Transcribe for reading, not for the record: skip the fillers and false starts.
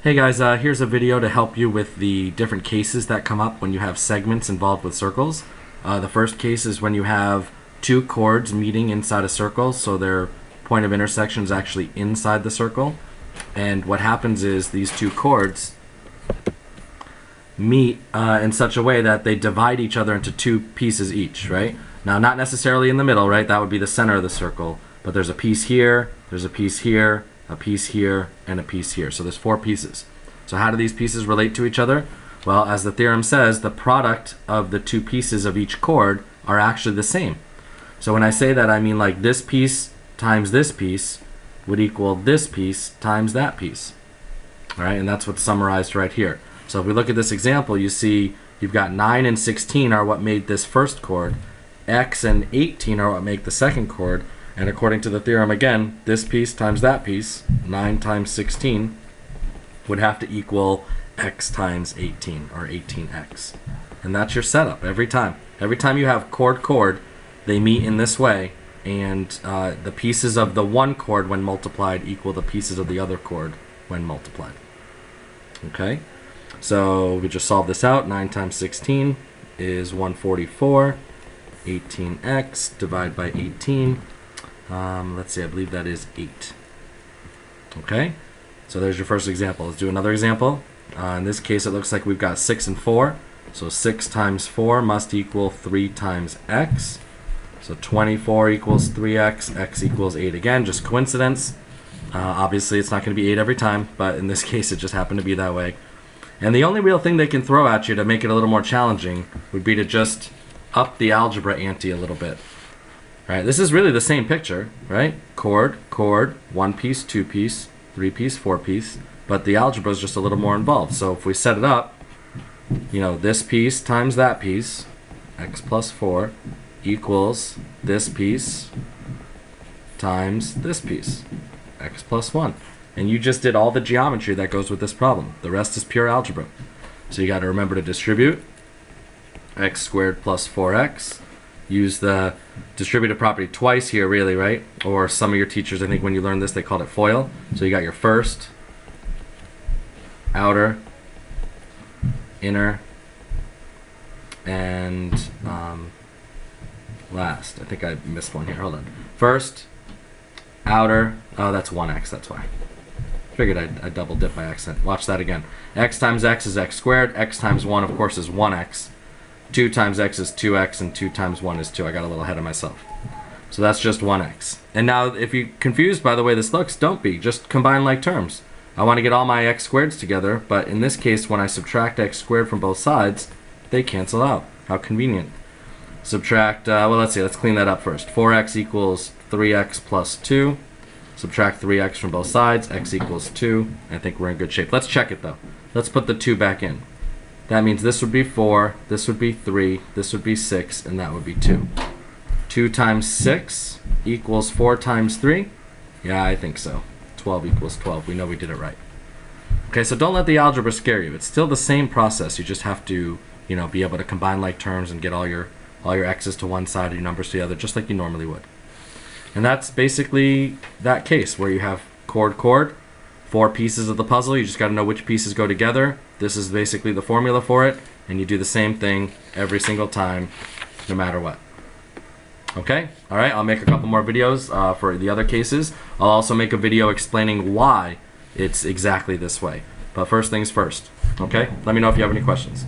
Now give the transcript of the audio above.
Hey guys, here's a video to help you with the different cases that come up when you have segments involved with circles. The first case is when you have two chords meeting inside a circle, so their point of intersection is actually inside the circle. And what happens is these two chords meet in such a way that they divide each other into two pieces each, right? Now, not necessarily in the middle, right? That would be the center of the circle. But there's a piece here, there's a piece here, a piece here, and a piece here. So there's four pieces. So how do these pieces relate to each other? Well, as the theorem says, the product of the two pieces of each chord are actually the same. So when I say that, I mean like this piece times this piece would equal this piece times that piece. All right, and that's what's summarized right here. So if we look at this example, you see you've got 9 and 16 are what made this first chord. X and 18 are what make the second chord. And according to the theorem, again, this piece times that piece, 9 times 16, would have to equal x times 18, or 18x. And that's your setup every time. Every time you have chord-chord, they meet in this way, and the pieces of the one chord when multiplied equal the pieces of the other chord when multiplied. Okay? So we just solve this out. 9 times 16 is 144. 18x divided by 18. Let's see, I believe that is 8. Okay, so there's your first example. Let's do another example. In this case, it looks like we've got 6 and 4. So 6 times 4 must equal 3 times x. So 24 equals 3x, x equals 8 again, just coincidence. Obviously, it's not going to be 8 every time, but in this case, it just happened to be that way. And the only real thing they can throw at you to make it a little more challenging would be to just up the algebra ante a little bit. Right, this is really the same picture, right? Chord, chord, one piece, two piece, three piece, four piece, but the algebra is just a little more involved. So if we set it up, you know, this piece times that piece, x plus 4, equals this piece times this piece, x plus 1. And you just did all the geometry that goes with this problem. The rest is pure algebra. So you got to remember to distribute x squared plus 4x. Use the distributive property twice here, really, right? Or some of your teachers, I think when you learned this, they called it FOIL. So you got your first, outer, inner, and last. I think I missed one here. Hold on. First, outer. Oh, that's 1x. That's why. Figured I'd double dip by accident. Watch that again. X times x is x squared. X times 1, of course, is 1x. 2 times x is 2x, and 2 times 1 is 2. I got a little ahead of myself. So that's just 1x. And now, if you're confused by the way this looks, don't be. Just combine like terms. I want to get all my x squareds together, but in this case, when I subtract x squared from both sides, they cancel out. How convenient. Subtract, well, let's see. Let's clean that up first. 4x equals 3x plus 2. Subtract 3x from both sides. X equals 2. I think we're in good shape. Let's check it, though. Let's put the 2 back in. That means this would be 4, this would be 3, this would be 6, and that would be 2. 2 times 6 equals 4 times 3? Yeah, I think so. 12 equals 12. We know we did it right. Okay, so don't let the algebra scare you. It's still the same process. You just have to, you know, be able to combine like terms and get all your x's to one side and your numbers to the other, just like you normally would. And that's basically that case where you have chord-chord, 4 pieces of the puzzle. You just got to know which pieces go together. This is basically the formula for it, and you do the same thing every single time, no matter what. Okay? All right, I'll make a couple more videos for the other cases. I'll also make a video explaining why it's exactly this way. But first things first. Okay? Let me know if you have any questions.